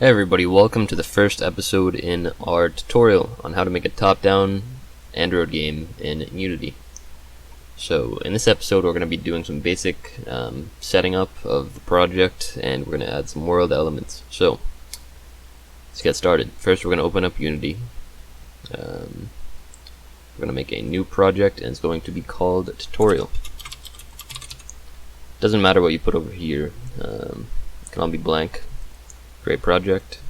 Hey everybody, welcome to the first episode in our tutorial on how to make a top-down Android game in Unity. So in this episode we're going to be doing some basic setting up of the project, and we're going to add some world elements. So let's get started. First we're going to open up Unity. We're going to make a new project, and it's going to be called tutorial. Doesn't matter what you put over here, it can all be blank. Great project.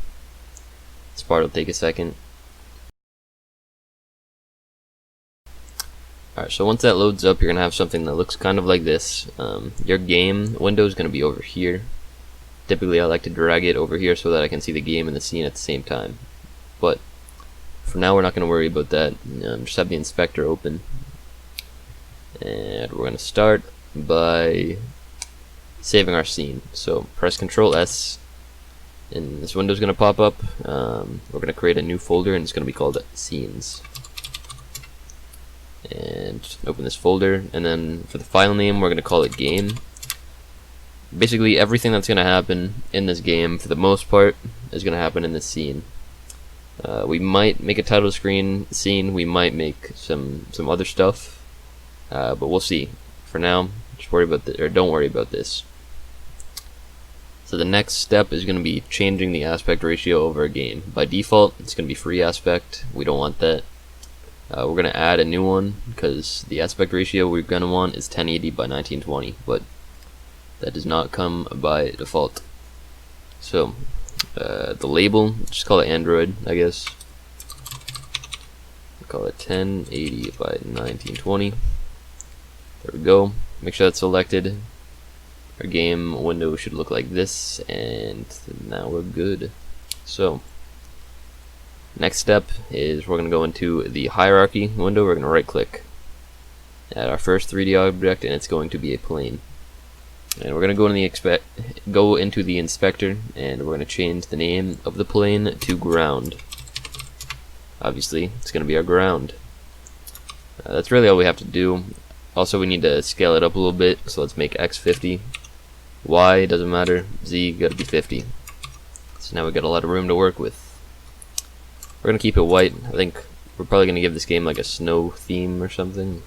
This part will take a second. Alright, so once that loads up, you're going to have something that looks kind of like this. Your game window is going to be over here. Typically I like to drag it over here so that I can see the game and the scene at the same time. But for now we're not going to worry about that. Just have the inspector open. And we're going to start by saving our scene. So press Ctrl S. And this window is going to pop up. We're going to create a new folder, and it's going to be called Scenes. And open this folder, and then for the file name we're going to call it Game. Basically everything that's going to happen in this game, for the most part, is going to happen in this scene. We might make a title screen scene, we might make some other stuff, but we'll see. For now, just worry about don't worry about this. So the next step is going to be changing the aspect ratio of our game. By default, it's going to be free aspect. We don't want that. We're going to add a new one because the aspect ratio we're going to want is 1080 by 1920, but that does not come by default. So the label, just call it Android, I guess. We'll call it 1080 by 1920. There we go. Make sure that's selected. Our game window should look like this, and now we're good. So next step is we're going to go into the hierarchy window. We're going to right click at our first 3D object, and it's going to be a plane. And we're going to go into the inspector, and we're going to change the name of the plane to ground. Obviously it's going to be our ground. That's really all we have to do. Also, we need to scale it up a little bit, so let's make X 50. Y doesn't matter, Z gotta be 50. So now we got a lot of room to work with. We're gonna keep it white. I think we're probably gonna give this game like a snow theme or something.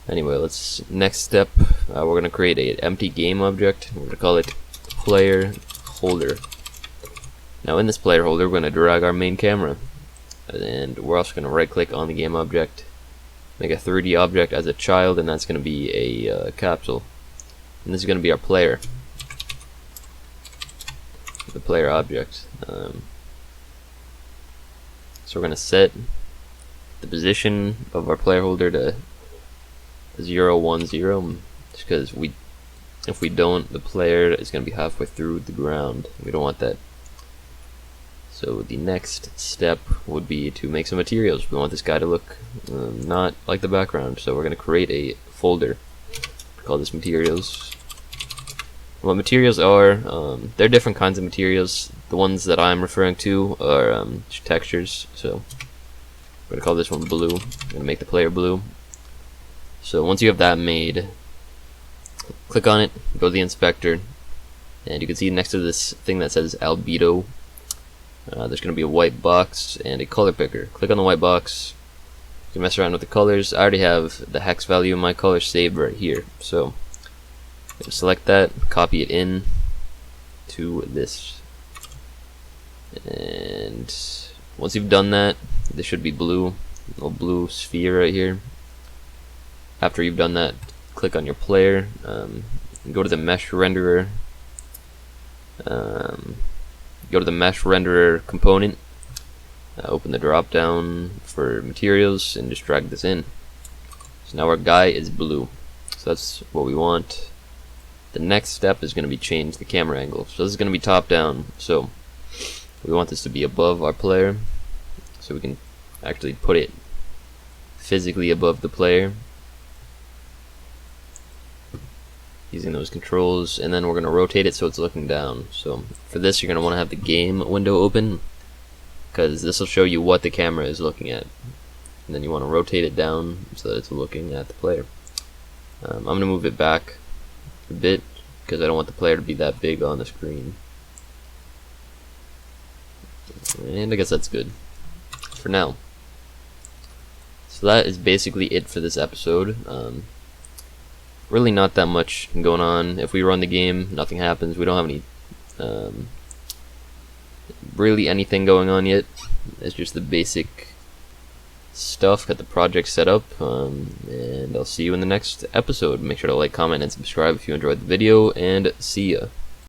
Anyway, next step, we're gonna create an empty game object. We're gonna call it player holder. Now in this player holder, we're gonna drag our main camera, and we're also gonna right click on the game object, make a 3D object as a child, and that's gonna be a capsule. And this is going to be our player, the player object. So we're going to set the position of our player holder to 0, 1, 0, just because if we don't, the player is going to be halfway through the ground. We don't want that. So the next step would be to make some materials. We want this guy to look not like the background, so we're going to create a folder. Call this materials. What materials are, there are different kinds of materials. The ones that I'm referring to are textures, so we're going to call this one blue. I'm going to make the player blue. So once you have that made, click on it, go to the inspector, and you can see next to this thing that says albedo, there's going to be a white box and a color picker. Click on the white box. You can mess around with the colors. I already have the hex value in my color saved right here, so select that, copy it in to this, and once you've done that, this should be blue, a little blue sphere right here. After you've done that, click on your player, go to the mesh renderer, component. Open the drop down for materials and just drag this in. So now our guy is blue. So that's what we want. The next step is going to be change the camera angle. So this is going to be top down. So we want this to be above our player. So we can actually put it physically above the player using those controls, and then we're going to rotate it so it's looking down. So for this, you're going to want to have the game window open, because this will show you what the camera is looking at, and then you want to rotate it down so that it's looking at the player. I'm going to move it back a bit because I don't want the player to be that big on the screen. And I guess that's good for now. So that is basically it for this episode. Really not that much going on. If we run the game, nothing happens. We don't have any really anything going on yet. It's just the basic stuff. Got the project set up, and I'll see you in the next episode. Make sure to like, comment, and subscribe if you enjoyed the video, and see ya.